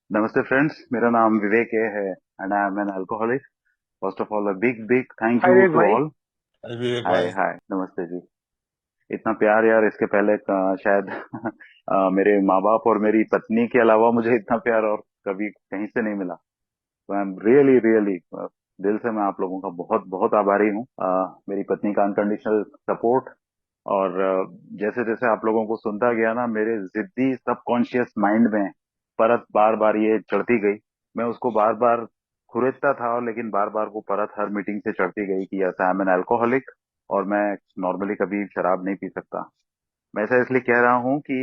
नमस्ते फ्रेंड्स, मेरा नाम विवेक है and I am an alcoholic. First of all a big big thank hi you Vivek too भाई। All. अरे विवेक हाय भाई। हाय, नमस्ते जी। इतना प्यार यार इसके पहले शायद मेरे माँ बाप और मेरी पत्नी के अलावा मुझे इतना प्यार और कभी कहीं से नहीं मिला। तो आई एम रियली रियली दिल से मैं आप लोगों का बहुत बहुत आभारी हूँ। मेरी पत्नी का अनकंडीशनल सपोर्ट और जैसे जैसे आप लोगों को सुनता गया ना, मेरे जिद्दी सबकॉन्शियस माइंड में परत बार बार ये चढ़ती गई। मैं उसको बार बार खुरेदता था, लेकिन बार बार वो परत हर मीटिंग से चढ़ती गई कि yes I am an alcoholic और मैं नॉर्मली कभी शराब नहीं पी सकता। मैं ऐसा इसलिए कह रहा हूँ कि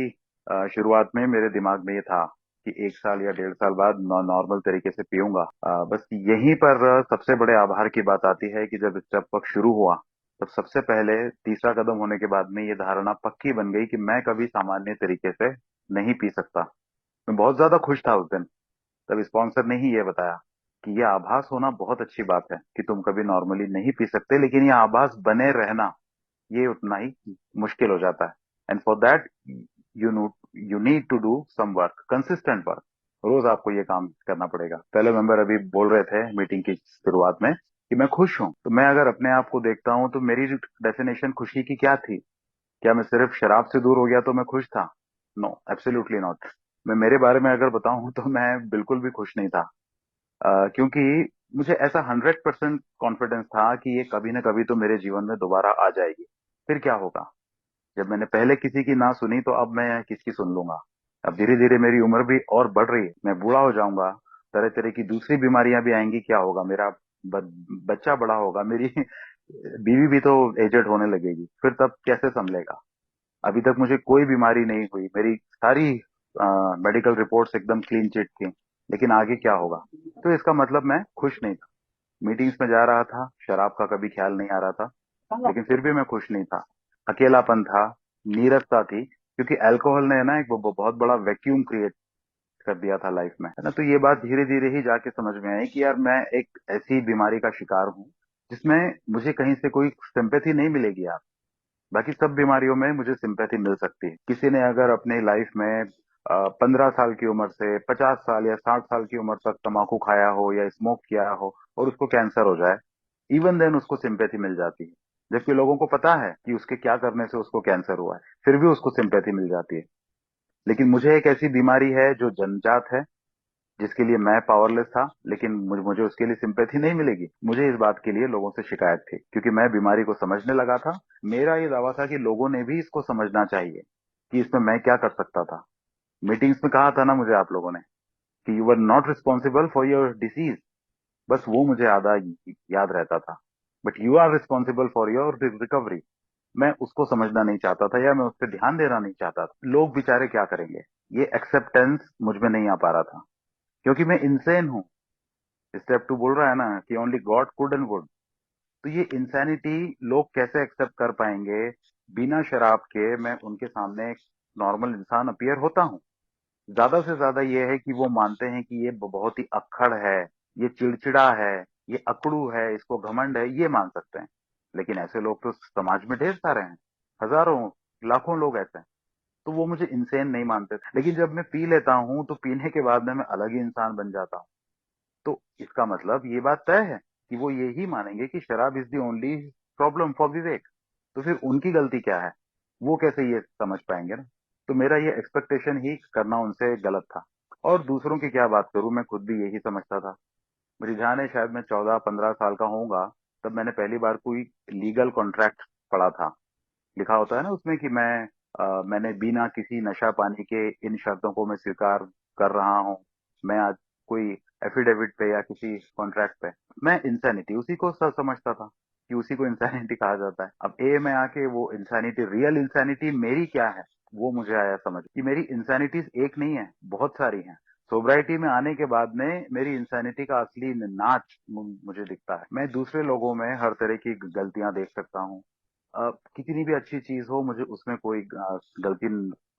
शुरुआत में मेरे दिमाग में ये था कि 1 साल या 1.5 साल बाद नॉर्मल तरीके से पीऊंगा। बस यहीं पर सबसे बड़े आभार की बात आती है कि जब स्टेप वर्क शुरू हुआ, तब सबसे पहले तीसरा कदम होने के बाद में ये धारणा पक्की बन गई कि मैं कभी सामान्य तरीके से नहीं पी सकता। मैं बहुत ज्यादा खुश था उस दिन। तब स्पॉन्सर ने ही ये बताया कि ये आभास होना बहुत अच्छी बात है कि तुम कभी नॉर्मली नहीं पी सकते, लेकिन ये आभास बने रहना ये उतना ही मुश्किल हो जाता है। And for that you know you need to do some work, consistent work. रोज आपको ये काम करना पड़ेगा। पहले मेंबर अभी बोल रहे थे मीटिंग की शुरुआत में कि मैं खुश हूं, तो मैं अगर अपने आप को देखता हूं तो मेरी डेफिनेशन खुशी की क्या थी? क्या मैं सिर्फ शराब से दूर हो गया तो मैं खुश था? No, absolutely not. मैं मेरे बारे में अगर बताऊं तो मैं बिल्कुल भी खुश नहीं था। क्योंकि मुझे ऐसा 100% कॉन्फिडेंस था कि ये कभी ना कभी तो मेरे जीवन में दोबारा आ जाएगी। फिर क्या होगा? जब मैंने पहले किसी की ना सुनी तो अब मैं किसकी सुन लूंगा? अब धीरे धीरे मेरी उम्र भी और बढ़ रही है, मैं बूढ़ा हो जाऊंगा। तरह तरह की दूसरी बीमारियां भी आएंगी। क्या होगा? मेरा बच्चा बड़ा होगा, मेरी बीवी भी तो एजेड होने लगेगी, फिर तब कैसे संभलेगा? अभी तक मुझे कोई बीमारी नहीं हुई, मेरी सारी मेडिकल रिपोर्ट्स एकदम क्लीन चिट थी। लेकिन आगे क्या होगा? तो इसका मतलब मैं खुश नहीं था। मीटिंग्स में जा रहा था, शराब का कभी ख्याल नहीं आ रहा था, लेकिन फिर भी मैं खुश नहीं था। अकेलापन था, नीरसता थी, क्योंकि अल्कोहल ने ना एक बहुत बड़ा वैक्यूम क्रिएट कर दिया था लाइफ में, है ना। तो ये बात धीरे धीरे ही जाके समझ में आई कि यार मैं एक ऐसी बीमारी का शिकार हूँ जिसमें मुझे कहीं से कोई सिंपैथी नहीं मिलेगी यार। बाकी सब बीमारियों में मुझे सिंपैथी मिल सकती है। किसी ने अगर अपनी लाइफ में 15 साल की उम्र से 50 साल या 60 साल की उम्र तक तम्बाकू खाया हो या स्मोक किया हो और उसको कैंसर हो जाए, इवन देन उसको सिंपैथी मिल जाती है। जबकि लोगों को पता है कि उसके क्या करने से उसको कैंसर हुआ है, फिर भी उसको सिंपैथी मिल जाती है। लेकिन मुझे एक ऐसी बीमारी है जो जन्मजात है, जिसके लिए मैं पावरलेस था, लेकिन मुझे उसके लिए सिंपैथी नहीं मिलेगी। मुझे इस बात के लिए लोगों से शिकायत थी, क्योंकि मैं बीमारी को समझने लगा था। मेरा ये दावा था कि लोगों ने भी इसको समझना चाहिए कि इसमें मैं क्या कर सकता था। मीटिंग्स में कहा था ना मुझे आप लोगों ने कि you are not responsible for your disease. बस वो मुझे आधा याद रहता था। But you are responsible for your recovery. मैं उसको समझना नहीं चाहता था या मैं उस पर ध्यान देना नहीं चाहता था। लोग बेचारे क्या करेंगे, ये एक्सेप्टेंस मुझ में नहीं आ पा रहा था, क्योंकि मैं इंसेन हूँ। स्टेप 2 बोल रहा है ना कि only God could and would. तो ये इंसैनिटी लोग कैसे एक्सेप्ट कर पाएंगे? बिना शराब के मैं उनके सामने एक नॉर्मल इंसान अपीयर होता हूँ। ज्यादा से ज्यादा ये है कि वो मानते हैं कि ये बहुत ही अक्खड़ है, ये चिड़चिड़ा है, ये अकड़ू है, इसको घमंड है, ये मान सकते हैं। लेकिन ऐसे लोग तो समाज में ढेर सारे हैं, हजारों लाखों लोग ऐसे हैं। तो वो मुझे इंसेन नहीं मानते। लेकिन जब मैं पी लेता हूँ तो पीने के बाद में मैं अलग ही इंसान बन जाता हूँ। तो इसका मतलब ये बात तय है कि वो यही मानेंगे कि शराब is the only problem for Vivek. तो फिर उनकी गलती क्या है? वो कैसे ये समझ पाएंगे ना? तो मेरा ये एक्सपेक्टेशन ही करना उनसे गलत था। और दूसरों की क्या बात करूं, मैं खुद भी यही समझता था। मेरी ध्यान है शायद मैं 14-15 साल का होऊंगा, तब मैंने पहली बार कोई लीगल कॉन्ट्रैक्ट पढ़ा था। लिखा होता है ना उसमें कि मैंने बिना किसी नशा पानी के इन शर्तों को मैं स्वीकार कर रहा हूँ। मैं आज कोई एफिडेविट पे या किसी कॉन्ट्रैक्ट पे, मैं इंसानिटी उसी को समझता था कि उसी को इंसानिटी कहा जाता है। अब ए में आके वो इंसानिटी, रियल इंसानिटी मेरी क्या है, वो मुझे आया समझ कि मेरी इंसानिटीज एक नहीं है, बहुत सारी हैं। सोब्राइटी में आने के बाद में मेरी इंसानिटी का असली नाच मुझे दिखता है। मैं दूसरे लोगों में हर तरह की गलतियां देख सकता हूँ। कितनी भी अच्छी चीज हो, मुझे उसमें कोई गलती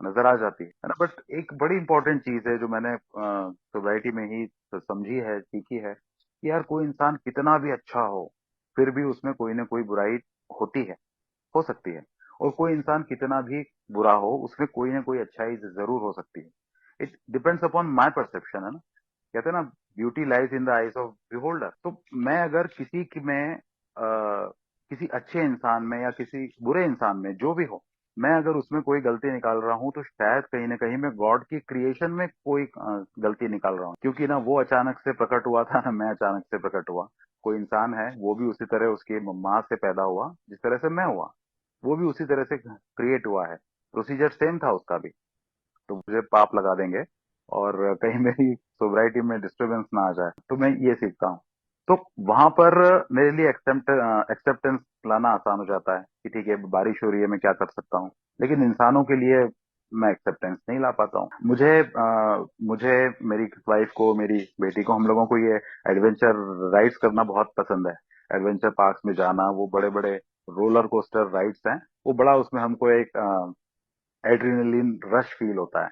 नजर आ जाती है ना। बट एक बड़ी इंपॉर्टेंट चीज है जो मैंने सोसाइटी में ही समझी है, सीखी है, कि यार कोई इंसान कितना भी अच्छा हो, फिर भी उसमें कोई ना कोई बुराई होती है, हो सकती है। और कोई इंसान कितना भी बुरा हो, उसमें कोई ना कोई अच्छाई जरूर हो सकती है। It depends upon my perception, है ना। कहते हैं ना, beauty lies in the eyes of beholder. तो मैं अगर किसी की में किसी अच्छे इंसान में या किसी बुरे इंसान में जो भी हो, मैं अगर उसमें कोई गलती निकाल रहा हूँ तो शायद कहीं ना कहीं मैं गॉड की क्रिएशन में कोई गलती निकाल रहा हूँ, क्योंकि ना वो अचानक से प्रकट हुआ था ना मैं अचानक से प्रकट हुआ। कोई इंसान है, वो भी उसी तरह उसकी माँ से पैदा हुआ जिस तरह से मैं हुआ, वो भी उसी तरह से क्रिएट हुआ है, प्रोसीजर सेम था उसका भी। तो मुझे पाप लगा देंगे और कहीं मेरी सोब्राइटी में डिस्टरबेंस ना आ जाए, तो मैं ये सीखता हूँ। तो वहां पर मेरे लिए एक्सेप्टेंस लाना आसान हो जाता है कि ठीक है, बारिश हो रही है, मैं क्या कर सकता हूँ। लेकिन इंसानों के लिए मैं एक्सेप्टेंस नहीं ला पाता हूँ। मुझे मेरी वाइफ को, मेरी बेटी को, हम लोगों को ये एडवेंचर राइड्स करना बहुत पसंद है। एडवेंचर पार्क्स में जाना, वो बड़े बड़े रोलर कोस्टर राइड्स हैं, वो बड़ा उसमें हमको एक एड्रेनलिन रश फील होता है।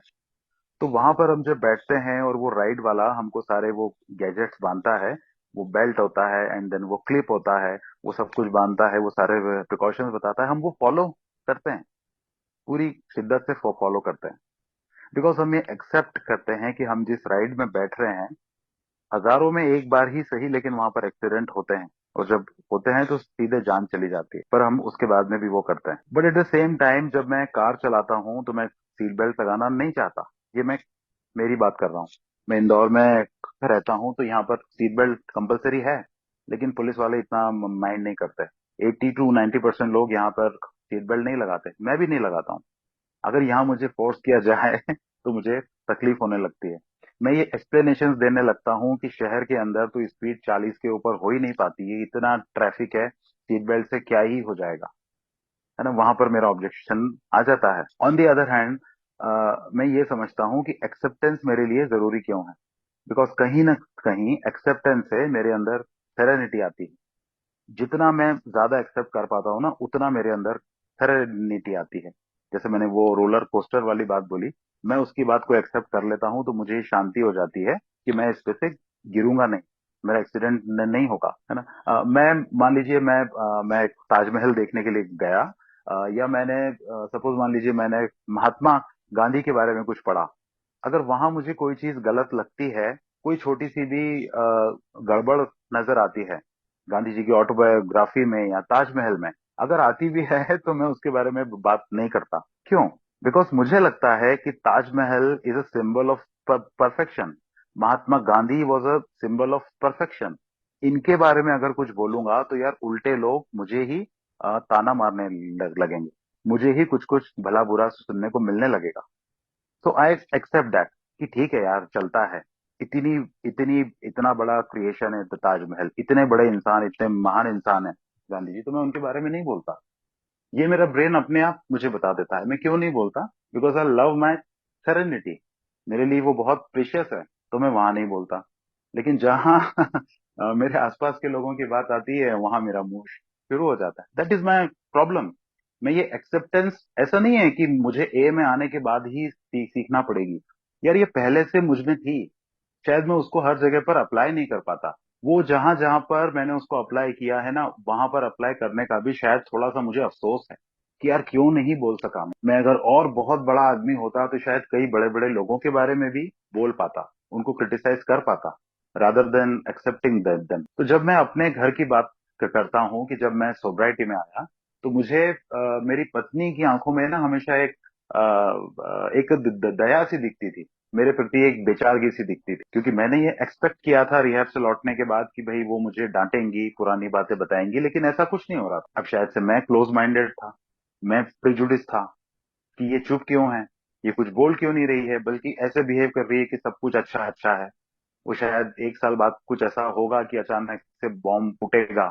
तो वहां पर हम जब बैठते हैं और वो राइड वाला हमको सारे वो गैजेट्स बांधता है, वो बेल्ट होता है एंड देन वो क्लिप होता है, वो सब कुछ बांधता है, वो सारे प्रिकॉशंस बताता है, हम वो फॉलो करते हैं, पूरी शिद्दत से फॉलो करते हैं। बिकॉज हम ये एक्सेप्ट करते हैं कि हम जिस राइड में बैठ रहे हैं, हजारों में एक बार ही सही, लेकिन वहां पर एक्सीडेंट होते हैं, और जब होते हैं तो सीधे जान चली जाती है, पर हम उसके बाद में भी वो करते हैं। But at the same time जब मैं कार चलाता हूँ तो मैं सीट बेल्ट लगाना नहीं चाहता। ये मैं मेरी बात कर रहा हूँ। मैं इंदौर में रहता हूँ, तो यहाँ पर सीट बेल्ट कंपलसरी है, लेकिन पुलिस वाले इतना माइंड नहीं करते। 80 to 90% लोग यहाँ पर सीट बेल्ट नहीं लगाते, मैं भी नहीं लगाता हूँ। अगर यहाँ मुझे फोर्स किया जाए तो मुझे तकलीफ होने लगती है। मैं ये एक्सप्लेनेशन देने लगता हूँ कि शहर के अंदर तो स्पीड 40 के ऊपर हो ही नहीं पाती है, इतना ट्रैफिक है, सीट बेल्ट से क्या ही हो जाएगा, है ना। वहां पर मेरा ऑब्जेक्शन आ जाता है। ऑन दी अदर हैंड, मैं ये समझता हूँ कि एक्सेप्टेंस मेरे लिए जरूरी क्यों है। बिकॉज कहीं ना कहीं एक्सेप्टेंस से मेरे अंदर सेरेनिटी आती है। जितना मैं ज्यादा एक्सेप्ट कर पाता हूँ ना, उतना मेरे अंदर सेरेनिटी आती है। जैसे मैंने वो रोलर कोस्टर वाली बात बोली, मैं उसकी बात को एक्सेप्ट कर लेता हूँ तो मुझे शांति हो जाती है कि मैं इस पे से गिरूंगा नहीं, मेरा एक्सीडेंट नहीं होगा, है ना। मैं मान लीजिए मैं एक ताजमहल देखने के लिए गया, या मैंने सपोज मान लीजिए मैंने महात्मा गांधी के बारे में कुछ पढ़ा। अगर वहां मुझे कोई चीज गलत लगती है, कोई छोटी सी भी गड़बड़ नजर आती है गांधी जी की ऑटोबायोग्राफी में या ताजमहल में, अगर आती भी है तो मैं उसके बारे में बात नहीं करता। क्यों? बिकॉज मुझे लगता है कि Taj Mahal is a symbol of perfection, Mahatma Gandhi was a symbol of perfection. इनके बारे में अगर कुछ बोलूंगा तो यार उल्टे लोग मुझे ही ताना मारने लगेंगे, मुझे ही कुछ कुछ भला बुरा सुनने को मिलने लगेगा। तो आई एक्सेप्ट दैट कि ठीक है यार, चलता है। इतनी इतनी इतना बड़ा क्रिएशन है ताजमहल, इतने बड़े इंसान, इतने महान इंसान है गांधी जी, तो मैं उनके बारे में नहीं बोलता। ये मेरा ब्रेन अपने आप मुझे बता देता है। मैं क्यों नहीं बोलता? Because I love my serenity, मेरे लिए वो बहुत प्रीशियस है, तो मैं वहां नहीं बोलता। लेकिन जहां मेरे आसपास के लोगों की बात आती है, वहां मेरा मुंह शुरू हो जाता है। That is my problem. मैं ये एक्सेप्टेंस, ऐसा नहीं है कि मुझे ए में आने के बाद ही सीखना पड़ेगी। यार ये पहले से मुझ में थी, शायद मैं उसको हर जगह पर अप्लाई नहीं कर पाता। वो जहां जहां पर मैंने उसको अप्लाई किया है ना, वहां पर अप्लाई करने का भी शायद थोड़ा सा मुझे अफसोस है कि यार क्यों नहीं बोल सका मैं अगर और बहुत बड़ा आदमी होता तो शायद कई बड़े बड़े लोगों के बारे में भी बोल पाता, उनको क्रिटिसाइज कर पाता, रादर देन एक्सेप्टिंग देम। तो जब मैं अपने घर की बात करता हूँ कि जब मैं सोब्राइटी में आया, तो मुझे मेरी पत्नी की आंखों में ना हमेशा एक दया सी दिखती थी, मेरे प्रति एक बेचारगी सी दिखती थी, क्योंकि मैंने ये एक्सपेक्ट किया था रिहैब से लौटने के बाद कि भाई वो मुझे डांटेंगी, पुरानी बातें बताएंगी, लेकिन ऐसा कुछ नहीं हो रहा था। अब शायद से मैं क्लोज माइंडेड था, मैं प्रिजुडिस था कि ये चुप क्यों है, ये कुछ बोल क्यों नहीं रही है, बल्कि ऐसे बिहेव कर रही है कि सब कुछ अच्छा अच्छा है। वो शायद एक साल बाद कुछ ऐसा होगा कि अचानक से बॉम्ब फूटेगा,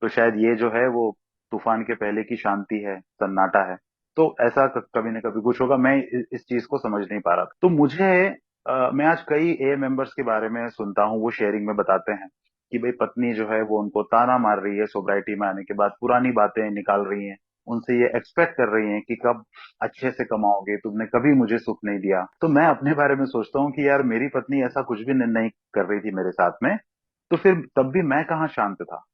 तो शायद ये जो है वो तूफान के पहले की शांति है, सन्नाटा है। तो ऐसा कभी ना कभी कुछ होगा, मैं इस चीज को समझ नहीं पा रहा था। तो मैं आज कई ए मेंबर्स के बारे में सुनता हूँ, वो शेयरिंग में बताते हैं कि भाई पत्नी जो है वो उनको ताना मार रही है, सोब्राइटी में आने के बाद पुरानी बातें निकाल रही हैं, उनसे ये एक्सपेक्ट कर रही हैं कि कब अच्छे से कमाओगे, तुमने कभी मुझे सुख नहीं दिया। तो मैं अपने बारे में सोचता हूँ कि यार मेरी पत्नी ऐसा कुछ भी नहीं कर रही थी मेरे साथ में, तो फिर तब भी मैं कहाँ शांत था,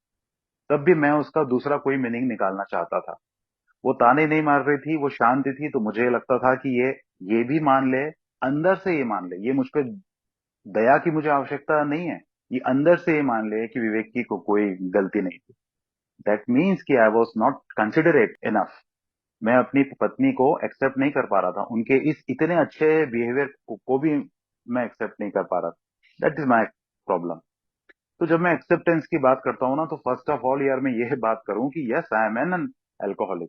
तब भी मैं उसका दूसरा कोई मीनिंग निकालना चाहता था। वो ताने नहीं मार रही थी, वो शांत थी, तो मुझे लगता था कि ये भी मान ले, अंदर से ये मान ले, ये मुझ पे दया की मुझे आवश्यकता नहीं है। ये अंदर से ये मान ले कि विवेक की को कोई गलती नहीं थी, दैट मीन्स कि I was not considerate enough. मैं अपनी पत्नी को एक्सेप्ट नहीं कर पा रहा था, उनके इस इतने अच्छे बिहेवियर को भी मैं एक्सेप्ट नहीं कर पा रहा था। That is my problem. तो जब मैं एक्सेप्टेंस की बात करता हूँ ना, तो फर्स्ट ऑफ ऑल यार मैं ये बात करूं कि yes I am an alcoholic.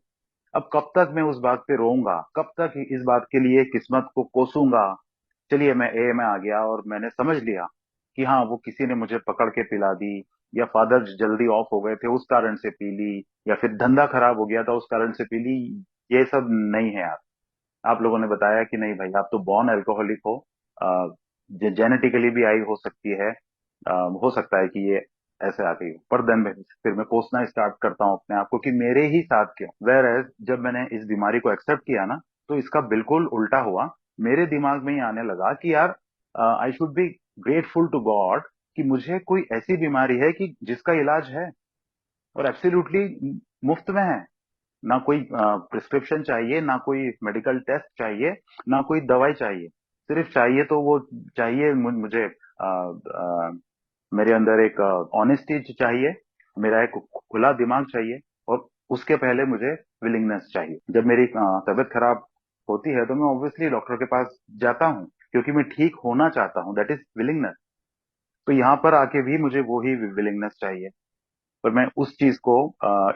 अब कब तक मैं उस बात पे रोऊंगा, कब तक इस बात के लिए किस्मत को कोसूंगा। चलिए मैं ए में आ गया और मैंने समझ लिया कि हाँ वो किसी ने मुझे पकड़ के पिला दी, या फादर जल्दी ऑफ हो गए थे उस कारण से पी ली, या फिर धंधा खराब हो गया था उस कारण से पी ली। ये सब नहीं है यार। आप लोगों ने बताया कि नहीं भाई आप तो बॉर्न अल्कोहलिक हो, जेनेटिकली भी आई हो सकती है, हो सकता है कि ये ऐसे आ गई हो। पर देन फिर मैं कोसना स्टार्ट करता हूँ अपने आप को कि मेरे ही साथ क्यों। वेर एज जब मैंने इस बीमारी को एक्सेप्ट किया ना, तो इसका बिल्कुल उल्टा हुआ। मेरे दिमाग में ही आने लगा कि यार I should be grateful to God कि मुझे कोई ऐसी बीमारी है कि जिसका इलाज है, और एब्सोल्युटली मुफ्त में है। ना कोई प्रिस्क्रिप्शन चाहिए, ना कोई मेडिकल टेस्ट चाहिए, ना कोई दवाई चाहिए। सिर्फ चाहिए तो वो चाहिए मुझे मेरे अंदर एक ऑनेस्टी चाहिए, मेरा एक खुला दिमाग चाहिए, और उसके पहले मुझे विलिंगनेस चाहिए। जब मेरी तबीयत खराब होती है तो मैं ऑब्वियसली डॉक्टर के पास जाता हूँ, क्योंकि मैं ठीक होना चाहता हूँ, दैट इज विलिंगनेस। तो यहाँ पर आके भी मुझे वो ही विलिंगनेस चाहिए। पर मैं उस चीज को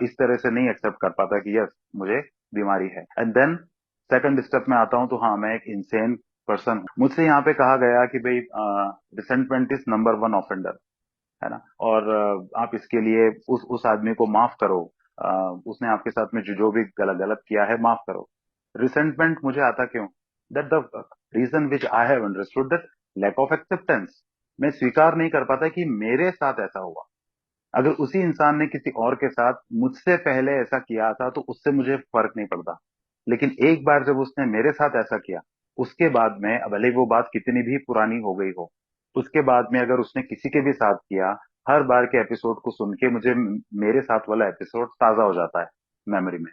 इस तरह से नहीं एक्सेप्ट कर पाता कि यस मुझे बीमारी है। एंड देन सेकंड स्टेप में आता हूं तो हाँ मैं एक इंसेन पर्सन हूँ। मुझसे यहाँ पे कहा गया कि भाई resentment is number one offender, है ना। और आप इसके लिए उस आदमी को माफ करो, उसने आपके साथ में जो जो भी गलत गलत किया है माफ करो। रिसेंटमेंट मुझे आता क्यों? That the reason which I have understood that lack of acceptance. मैं स्वीकार नहीं कर पाता कि मेरे साथ ऐसा हुआ। अगर उसी इंसान ने किसी और के साथ मुझसे पहले ऐसा किया था तो उससे मुझे फर्क नहीं पड़ता, लेकिन एक बार जब उसने मेरे साथ ऐसा किया, उसके बाद में भले वो बात कितनी भी पुरानी हो गई हो, उसके बाद में अगर उसने किसी के भी साथ किया, हर बार के एपिसोड को सुन के मुझे मेरे साथ वाला एपिसोड ताजा हो जाता है मेमोरी में।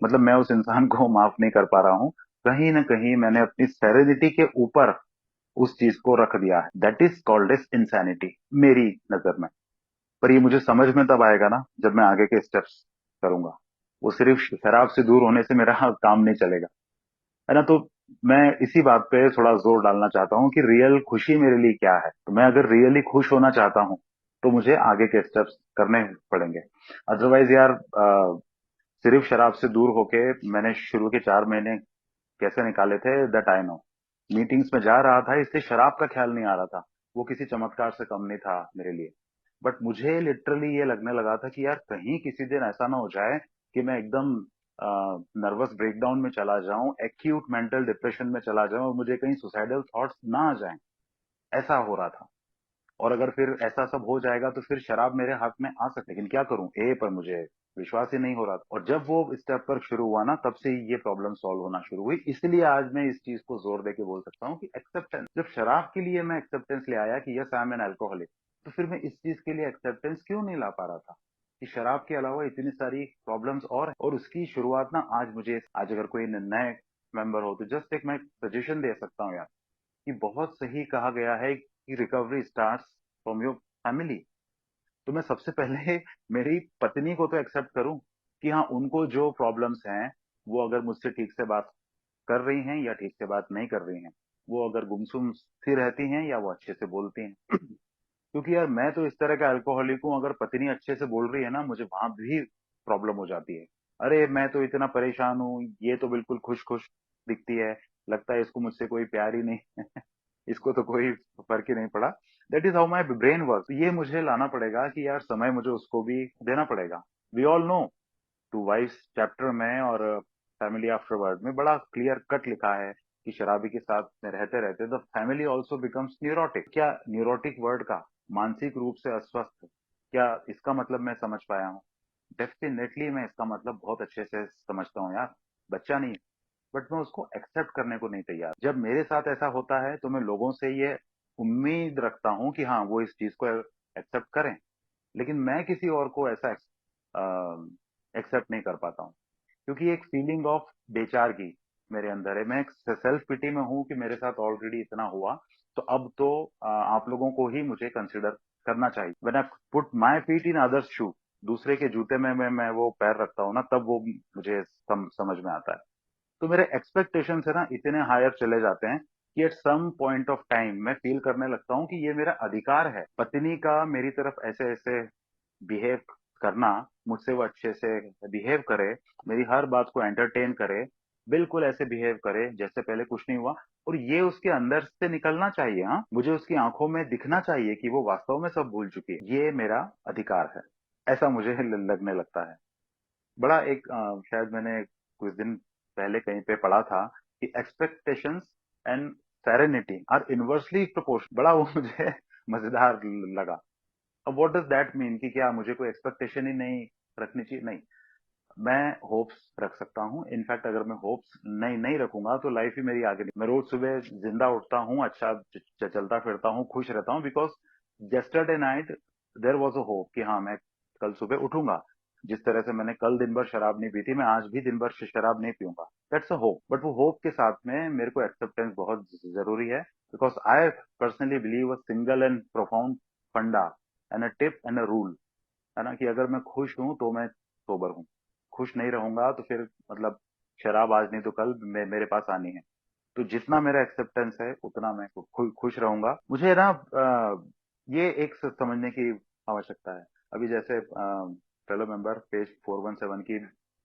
मतलब मैं उस इंसान को माफ नहीं कर पा रहा हूँ। कहीं ना कहीं मैंने अपनी सेरेनिटी के ऊपर उस चीज को रख दिया है। That is called S insanity मेरी नजर में। पर ये मुझे समझ में तब आएगा ना जब मैं आगे के स्टेप्स करूंगा। वो सिर्फ शराब से दूर होने से मेरा काम नहीं चलेगा, है ना। तो मैं इसी बात पे थोड़ा जोर डालना चाहता हूँ कि रियल खुशी मेरे लिए क्या है। तो मैं अगर रियली खुश होना चाहता हूँ तो मुझे आगे के स्टेप्स करने पड़ेंगे। अदरवाइज यार सिर्फ शराब से दूर होके मैंने शुरू के 4 महीने कैसे निकाले थे दैट आई नो। मीटिंग्स में जा रहा था इसलिए शराब का ख्याल नहीं आ रहा था, वो किसी चमत्कार से कम नहीं था मेरे लिए। बट मुझे लिटरली ये लगने लगा था कि यार कहीं किसी दिन ऐसा ना हो जाए कि मैं एकदम नर्वस ब्रेकडाउन में चला जाऊं, एक्यूट मेंटल डिप्रेशन में चला जाऊं, और मुझे कहीं सुसाइडल थॉट्स ना आ जाएं। ऐसा हो रहा था। और अगर फिर ऐसा सब हो जाएगा तो फिर शराब मेरे हाथ में आ सकती, लेकिन क्या करूं ए पर मुझे विश्वास ही नहीं हो रहा था। और जब वो स्टेप पर शुरू हुआ ना, तब से ही ये प्रॉब्लम सॉल्व होना शुरू हुई। इसलिए आज मैं इस चीज को जोर देके बोल सकता हूँ कि एक्सेप्टेंस। जब शराब के लिए मैं एक्सेप्टेंस ले आया कि yes I am an alcoholic, तो फिर मैं इस चीज के लिए एक्सेप्टेंस क्यों नहीं ला पा रहा था कि शराब के अलावा इतनी सारी प्रॉब्लम्स और हैं। और उसकी शुरुआत ना आज मुझे, आज अगर कोई नए मेंबर हो तो जस्ट एक मैं सजेशन दे सकता हूँ यार, कि बहुत सही कहा गया है कि recovery starts from your family. तो मैं सबसे पहले मेरी पत्नी को तो एक्सेप्ट करूं कि हाँ उनको जो प्रॉब्लम्स हैं, वो अगर मुझसे ठीक से बात कर रही हैं या ठीक से बात नहीं कर रही हैं, वो अगर गुमसुम सी रहती हैं या वो अच्छे से बोलती हैं। क्योंकि यार मैं तो इस तरह का अल्कोहलिक हूँ, अगर पत्नी अच्छे से बोल रही है ना, मुझे वहां भी प्रॉब्लम हो जाती है। अरे मैं तो इतना परेशान हूँ, ये तो बिल्कुल खुश खुश दिखती है, लगता है इसको मुझसे कोई प्यार ही नहीं इसको तो कोई फर्क ही नहीं पड़ा। That is how my brain work. ये मुझे लाना पड़ेगा कि यार समय मुझे उसको भी देना पड़ेगा। We all know to vice chapter में और फैमिली आफ्टरवर्ड में बड़ा क्लियर कट लिखा है कि शराबी के साथ में रहते रहते the family also becomes neurotic. क्या न्यूरोटिक वर्ड का मानसिक रूप से अस्वस्थ, क्या इसका मतलब मैं समझ पाया हूँ? डेफिनेटली मैं इसका मतलब बहुत अच्छे से समझता हूँ यार। बच्चा नहीं, बट मैं उसको एक्सेप्ट करने को नहीं तैयार। जब मेरे साथ ऐसा होता है तो मैं लोगों से ये उम्मीद रखता हूँ कि हाँ वो इस चीज को एक्सेप्ट करें, लेकिन मैं किसी और को ऐसा एक्सेप्ट नहीं कर पाता हूँ, क्योंकि एक फीलिंग ऑफ बेचारगी मेरे अंदर है। मैं सेल्फ पिटी में हूँ कि मेरे साथ ऑलरेडी इतना हुआ, तो अब तो आप लोगों को ही मुझे कंसिडर करना चाहिए। When I put my feet in others shoe, दूसरे के जूते में मैं वो पैर रखता हूँ ना, तब वो मुझे समझ में आता है। तो मेरे एक्सपेक्टेशंस है ना इतने हायर चले जाते हैं कि at some point of time मैं फील करने लगता हूँ कि ये मेरा अधिकार है, पत्नी का मेरी तरफ ऐसे ऐसे बिहेव करना, मुझसे वो अच्छे से बिहेव करे, मेरी हर बात को एंटरटेन करे, बिल्कुल ऐसे बिहेव करे जैसे पहले कुछ नहीं हुआ। और ये उसके अंदर से निकलना चाहिए, हाँ, मुझे उसकी आंखों में दिखना चाहिए कि वो वास्तव में सब भूल चुकी है, ये मेरा अधिकार है, ऐसा मुझे लगने लगता है। बड़ा एक शायद मैंने कुछ दिन पहले कहीं पे पढ़ा था कि expectations and serenity are inversely proportion, बड़ा वो मुझे मजेदार लगा। अब व्हाट डज दैट मीन कि क्या मुझे कोई एक्सपेक्टेशन ही नहीं रखनी चाहिए? नहीं, मैं होप्स रख सकता हूँ। इनफैक्ट अगर मैं होप्स नहीं नहीं रखूंगा तो लाइफ ही मेरी आगे नहीं। मैं रोज सुबह जिंदा उठता हूँ, अच्छा चलता फिरता हूँ, खुश रहता हूँ, because yesterday night there was a hope कि हाँ मैं कल सुबह उठूंगा। जिस तरह से मैंने कल दिन भर शराब नहीं पी थी, मैं आज भी दिन भर शराब नहीं पीऊंगा। That's a hope. बट वो होप के साथ में मेरे को एक्सेप्टेंस बहुत जरूरी है, because I personally believe a single and profound funda and a tip and a rule, है ना, कि अगर मैं खुश हूं तो मैं सोबर हूँ, खुश नहीं रहूंगा तो फिर मतलब शराब आज नहीं तो कल मेरे पास आनी है। तो जितना मेरा एक्सेप्टेंस है उतना मैं खुश रहूंगा। मुझे ना ये एक समझने की आवश्यकता है। अभी जैसे फेलो मेंबर पेज 417 की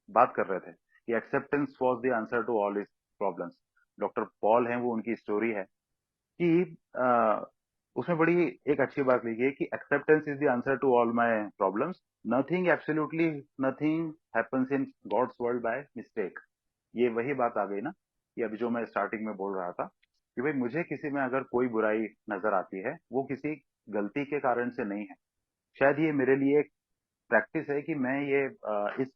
बात कर रहे थे कि acceptance was the answer to all his problems. Doctor Paul हैं, वो उनकी स्टोरी है कि उसमें बड़ी एक अच्छी बात लिखी है कि acceptance is the answer to all my problems, nothing absolutely nothing happens in God's world by mistake. ये वही बात आ गई ना कि अभी जो मैं स्टार्टिंग में बोल रहा था कि भाई मुझे किसी में अगर कोई बुराई नजर आती है वो किसी गलती के कारण से नहीं है। शायद ये मेरे लिए एक प्रैक्टिस है कि मैं ये इस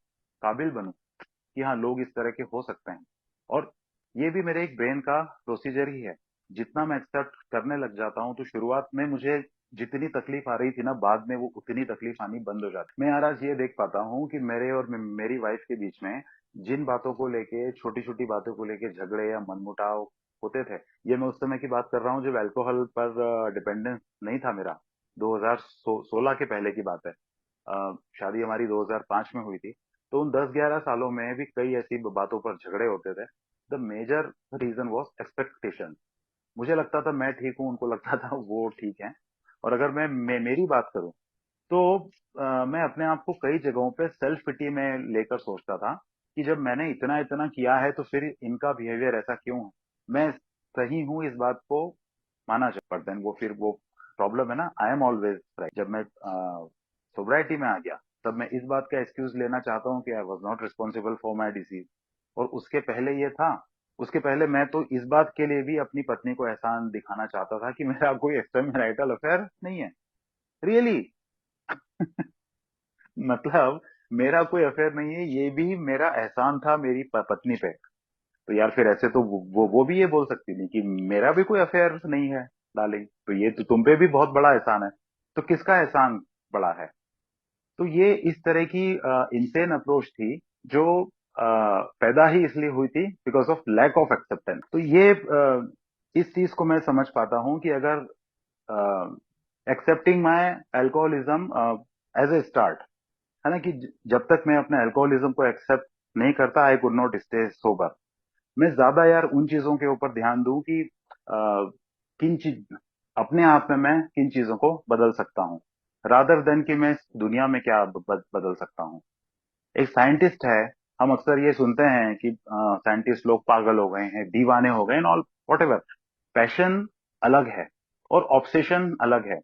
काबिल बनूं कि हाँ लोग इस तरह के हो सकते हैं। और ये भी मेरे एक ब्रेन का प्रोसीजर ही है। जितना मैं एक्सेप्ट करने लग जाता हूँ तो शुरुआत में मुझे जितनी तकलीफ आ रही थी ना, बाद में वो उतनी तकलीफ आनी बंद हो जाती। मैं यार आज ये देख पाता हूँ कि मेरे और मेरी वाइफ के बीच में जिन बातों को लेके, छोटी छोटी बातों को लेके झगड़े या मनमुटाव होते थे, ये मैं उस समय की बात कर रहा हूँ जब अल्कोहल पर डिपेंडेंस नहीं था मेरा। 2016 के पहले की बात है। शादी हमारी 2005 में हुई थी। तो उन 10-11 सालों में भी कई ऐसी बातों पर झगड़े होते थे। The major reason was expectation. मुझे लगता था मैं ठीक हूँ, उनको लगता था वो ठीक है। और अगर मैं मेरी बात करूं तो मैं अपने आप को कई जगहों पे सेल्फ पिटी में लेकर सोचता था कि जब मैंने इतना इतना किया है तो फिर इनका बिहेवियर ऐसा क्यों है। मैं सही हूँ इस बात को माना जा, पर देन वो फिर वो प्रॉब्लम है ना, आई एम ऑलवेज राइट। जब मैं सोब्राइटी में आ गया तब मैं इस बात का एक्सक्यूज लेना चाहता हूँ कि I was not responsible for my disease. और उसके पहले ये था, उसके पहले मैं तो इस बात के लिए भी अपनी पत्नी को एहसान दिखाना चाहता था कि मेरा कोई एक्स्ट्रा मैरिटल अफेयर नहीं है। रियली मतलब मेरा कोई अफेयर नहीं है, ये भी मेरा एहसान था मेरी पत्नी पे। तो यार फिर ऐसे तो वो भी ये बोल सकती थी कि मेरा भी कोई अफेयर नहीं है डार्लिंग, तो ये तो तुम पे भी बहुत बड़ा एहसान है। तो किसका एहसान बड़ा है? तो ये इस तरह की इंसेन अप्रोच थी जो पैदा ही इसलिए हुई थी because of lack of acceptance. तो ये इस चीज को मैं समझ पाता हूँ कि अगर accepting my alcoholism as a start, है ना, कि जब तक मैं अपने अल्कोहलिज्म को एक्सेप्ट नहीं करता I could not stay sober. मैं ज्यादा यार उन चीजों के ऊपर ध्यान दूं कि किन चीज अपने आप में मैं किन चीजों को बदल सकता हूँ, रादर देन कि मैं इस दुनिया में क्या बदल सकता हूँ। एक साइंटिस्ट है, हम अक्सर ये सुनते हैं कि साइंटिस्ट लोग पागल हो गए हैं, दीवाने हो गए and all what ever. Passion अलग है और ऑब्सेशन अलग है।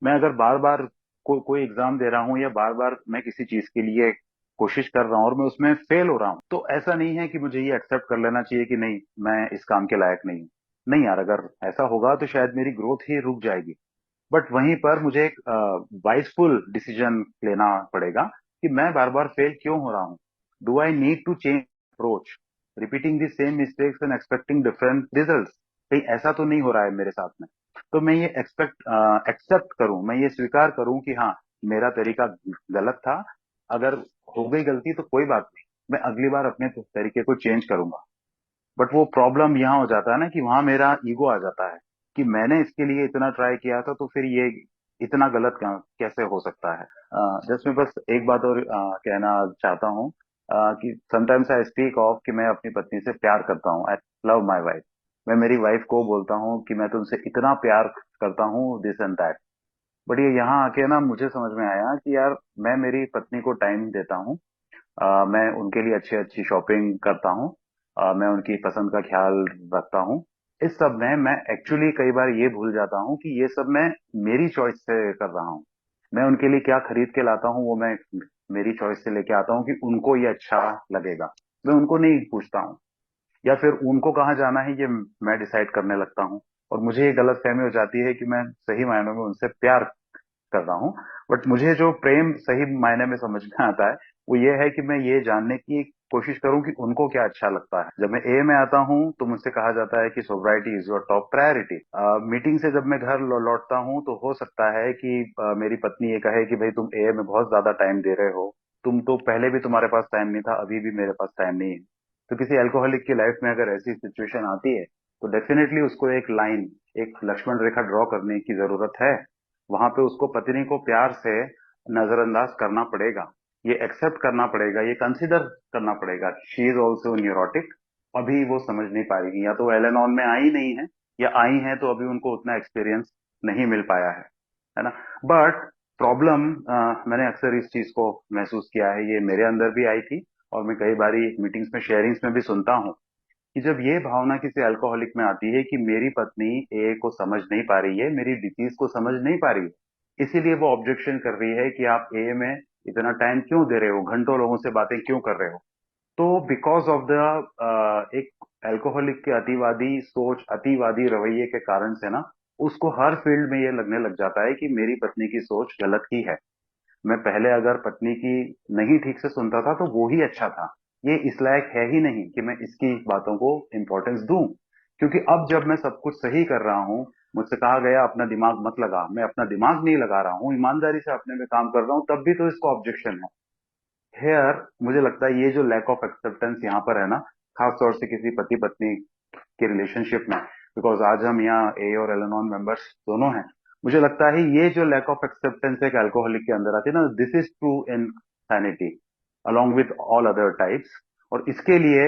मैं अगर बार बार कोई एग्जाम दे रहा हूँ या बार बार मैं किसी चीज के लिए कोशिश कर रहा हूँ और मैं उसमें फेल हो रहा हूँ, तो ऐसा नहीं है कि मुझे ये एक्सेप्ट कर लेना चाहिए कि नहीं मैं इस काम के लायक नहीं हूँ। नहीं यार, अगर ऐसा होगा तो शायद मेरी ग्रोथ ही रुक जाएगी। बट वहीं पर मुझे एक वाइसफुल डिसीजन लेना पड़ेगा कि मैं बार बार फेल क्यों हो रहा हूँ। Do I need to change approach? Repeating the same mistakes and expecting different results, कहीं ऐसा तो नहीं हो रहा है मेरे साथ में? तो मैं ये एक्सेप्ट करूं, मैं ये स्वीकार करूं कि हाँ मेरा तरीका गलत था। अगर हो गई गलती तो कोई बात नहीं, मैं अगली बार अपने तरीके को चेंज करूंगा। बट वो प्रॉब्लम यहाँ हो जाता है ना कि वहां मेरा ईगो आ जाता है कि मैंने इसके लिए इतना ट्राई किया था तो फिर ये इतना गलत कैसे हो सकता है। जस्ट मैं बस एक बात और कहना चाहता हूँ कि समटाइम्स आई स्पीक ऑफ कि मैं अपनी पत्नी से प्यार करता हूँ, आई लव माई वाइफ। मैं मेरी वाइफ को बोलता हूँ कि मैं तुमसे इतना प्यार करता हूँ, दिस एंड दैट। बट ये यहाँ आके ना मुझे समझ में आया कि यार मैं मेरी पत्नी को टाइम देता हूँ, मैं उनके लिए अच्छी अच्छी शॉपिंग करता हूँ, मैं उनकी पसंद का ख्याल रखता हूँ। इस सब में मैं एक्चुअली कई बार ये भूल जाता हूँ कि ये सब मैं मेरी चॉइस से कर रहा हूँ। मैं उनके लिए क्या खरीद के लाता हूँ वो मैं मेरी चॉइस से लेके आता हूँ कि उनको ये अच्छा लगेगा। मैं उनको नहीं पूछता हूँ, या फिर उनको कहाँ जाना है ये मैं डिसाइड करने लगता हूँ। और मुझे ये गलत फहमी हो जाती है कि मैं सही मायनों में उनसे प्यार कर रहा हूँ। बट मुझे जो प्रेम सही मायने में समझ में आता है वो ये है कि मैं ये जानने की कोशिश करूं कि उनको क्या अच्छा लगता है। जब मैं ए में आता हूँ तो मुझसे कहा जाता है कि sobriety is your top priority. Meeting से जब मैं घर लौटता हूँ तो हो सकता है कि मेरी पत्नी ये कहे कि भाई तुम ए में बहुत ज्यादा टाइम दे रहे हो, तुम तो पहले भी तुम्हारे पास टाइम नहीं था, अभी भी मेरे पास टाइम नहीं है। तो किसी अल्कोहलिक की लाइफ में अगर ऐसी सिचुएशन आती है तो डेफिनेटली उसको एक लाइन, एक लक्ष्मण रेखा ड्रॉ करने की जरूरत है। वहां पे उसको पत्नी को प्यार से नजरअंदाज करना पड़ेगा, ये एक्सेप्ट करना पड़ेगा, ये कंसिडर करना पड़ेगा। She is also neurotic. अभी वो समझ नहीं पाएगी, या तो एल एन ऑन में आई नहीं है, या आई है तो अभी उनको उतना एक्सपीरियंस नहीं मिल पाया है ना। बट प्रॉब्लम, मैंने अक्सर इस चीज को महसूस किया है, ये मेरे अंदर भी आई थी और मैं कई बारी मीटिंग्स में शेयरिंग्स में भी सुनता हूँ कि जब ये भावना किसी अल्कोहलिक में आती है कि मेरी पत्नी ए को समझ नहीं पा रही है, मेरी डिसीज को समझ नहीं पा रही है, इसीलिए वो ऑब्जेक्शन कर रही है कि आप ए में इतना टाइम क्यों दे रहे हो, घंटों लोगों से बातें क्यों कर रहे हो। तो बिकॉज ऑफ द एक अल्कोहलिक के अतिवादी सोच, अतिवादी रवैये के कारण से ना उसको हर फील्ड में ये लगने लग जाता है कि मेरी पत्नी की सोच गलत ही है। मैं पहले अगर पत्नी की नहीं ठीक से सुनता था तो वो ही अच्छा था, ये इस लायक है ही नहीं कि मैं इसकी बातों को इम्पोर्टेंस दूं। क्योंकि अब जब मैं सब कुछ सही कर रहा हूं, मुझसे कहा गया अपना दिमाग मत लगा, मैं अपना दिमाग नहीं लगा रहा हूं, ईमानदारी से अपने में काम कर रहा हूं, तब भी तो इसको ऑब्जेक्शन है। हेयर मुझे लगता है ये जो लैक ऑफ एक्सेप्टेंस यहाँ पर है ना, खास तौर से किसी पति पत्नी के रिलेशनशिप में, बिकॉज आज हम यहाँ ए और एल नॉन मेंबर्स दोनों हैं, मुझे लगता है ये जो लैक ऑफ एक्सेप्टेंस एक अल्कोहलिक के अंदर आती है ना, this is true in sanity along with all other types। और इसके लिए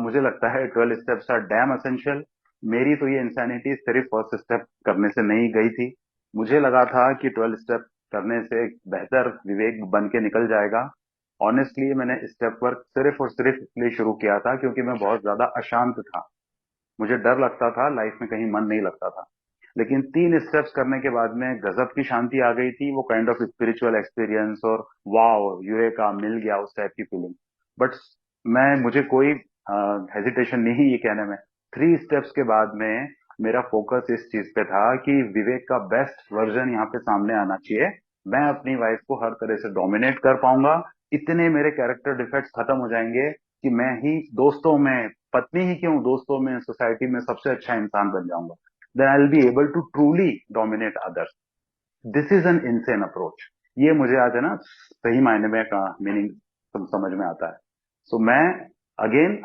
मुझे लगता है 12 स्टेप्स आर डैम एसेंशियल। मेरी तो ये इंसानिटी सिर्फ फर्स्ट स्टेप करने से नहीं गई थी। मुझे लगा था कि 12 स्टेप करने से एक बेहतर विवेक बन के निकल जाएगा। ऑनेस्टली मैंने स्टेप वर्क सिर्फ और सिर्फ इसलिए शुरू किया था क्योंकि मैं बहुत ज्यादा अशांत था, मुझे डर लगता था, लाइफ में कहीं मन नहीं लगता था। लेकिन 3 स्टेप्स करने के बाद में गजब की शांति आ गई थी, वो काइंड ऑफ स्पिरिचुअल एक्सपीरियंस और वाओ यूरेका मिल गया उस टाइप की फीलिंग। बट मैं मुझे कोई हेजिटेशन नहीं ये कहने में, 3 स्टेप्स के बाद में मेरा फोकस इस चीज पे था कि विवेक का बेस्ट वर्जन यहाँ पे सामने आना चाहिए। मैं अपनी वाइफ को हर तरह से डोमिनेट कर पाऊंगा, इतने मेरे कैरेक्टर डिफेक्ट्स खत्म हो जाएंगे कि मैं ही दोस्तों में, पत्नी ही क्यों, दोस्तों में, सोसाइटी में सबसे अच्छा इंसान बन जाऊंगा। then I'll be able to truly dominate others। This is an insane approach. ये मुझे आज है ना सही मायने में का मीनिंग समझ में आता है। सो मैं अगेन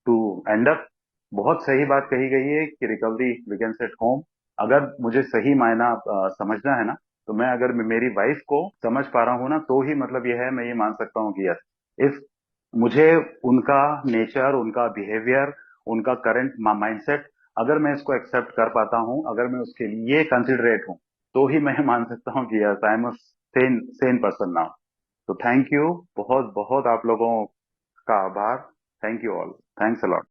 टू एंड अप, बहुत सही बात कही गई है कि रिकवरी बिगिंस एट होम। अगर मुझे सही मायना समझना है ना, तो मैं अगर मेरी वाइफ को समझ पा रहा हूँ ना, तो ही मतलब यह है, मैं ये मान सकता हूँ कि यस, इफ मुझे उनका नेचर, उनका बिहेवियर, उनका करंट माइंडसेट अगर मैं इसको एक्सेप्ट कर पाता हूँ, अगर मैं उसके लिए कंसिडरेट हूँ, तो ही मैं मान सकता हूँ कि yes I am a Sen Sen person now. तो थैंक यू, बहुत बहुत आप लोगों का आभार। Thank you all, thanks a lot.